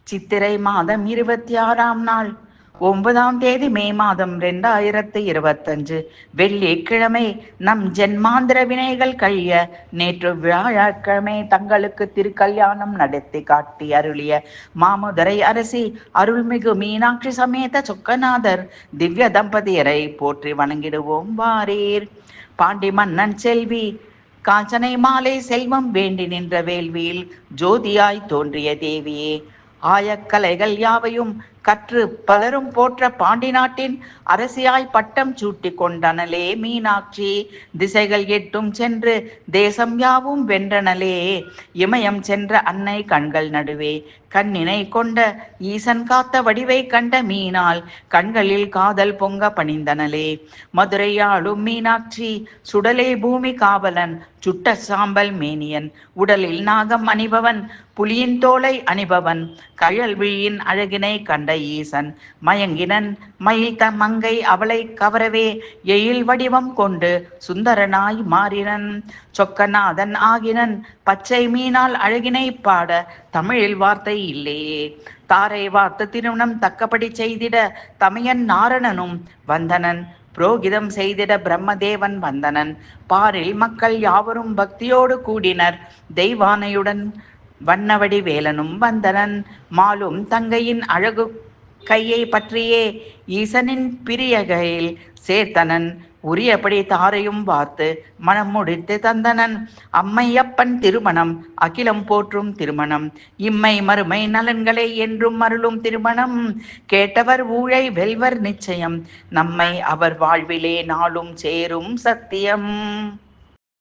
சித்திரை மாதம் 26ஆம் நாள் 9ஆம் தேதி மே மாதம் 2025 வெள்ளிக்கிழமை. நம் ஜென்மாந்திர வினைகள் கழிய நேற்று வியாழக்கிழமை தங்களுக்கு திருக்கல்யாணம் நடத்தி காட்டி அருளிய மாமுதரை அரசி அருள்மிகு மீனாட்சி சமேத சொக்கநாதர் திவ்ய தம்பதியரை போற்றி வணங்கிடுவோம் வாரீர். பாண்டி மன்னன் செல்வி காஞ்சனை மாலை செல்வம் வேண்டி நின்ற வேள்வியில் ஜோதியாய் தோன்றிய தேவியே, ஆயக்கலைகள் யாவையும் கற்று பலரும் போற்ற பாண்டி நாட்டின் அரசியாய் பட்டம் சூட்டி கொண்டனலே மீனாட்சி, திசைகள் எட்டும் சென்று தேசம் யாவும் வென்றனலே, இமயம் சென்ற அன்னை கண்கள் நடுவே கண்ணினை கொண்ட ஈசன் காத்த வடிவை கண்ட மீனால் கண்களில் காதல் பொங்க பணிந்தனலே, மதுரையாளும் மீனாட்சி சுடலே பூமி காவலன் சுட்ட சாம்பல் மேனியன் உடலில் நாகம் அணிபவன் புலியின் தோலை அணிபவன் கயல் விழியின் அழகினை கண்ட ஈசன் மயங்கினன் மயில் மங்கை அவளை கவரவே எயில் வடிவம் கொண்டு சுந்தரனாய் மாறினன் சொக்கநாதன் ஆகினன் பச்சை மீனால் அழகினை பாட தமிழில் வார்த்தை இல்லையே, தாரை வார்த்த திருமணம் தக்கபடி செய்திட தமையன் நாரணனும் வந்தனன், புரோகிதம் செய்திட பிரம்மதேவன் வந்தனன், பாரில் மக்கள் யாவரும் பக்தியோடு கூடினர், தெய்வானையுடன் வண்ணவடி வேலனும் வந்தனன், மாலும் தங்கையின் அழகு கையை பற்றியே ஈசனின் பிரியகையில் சேர்த்தனன், உரியபடி தாரையும் வார்த்து மனம் முடித்து தந்தனன், அம்மையப்பன் திருமணம் அகிலம் போற்றும் திருமணம், இம்மை மறுமை நலன்களை என்றும் அருளும் திருமணம், கேட்டவர் ஊழை வெல்வர் நிச்சயம், நம்மை அவர் வாழ்விலே நாளும் சேரும் சத்தியம்.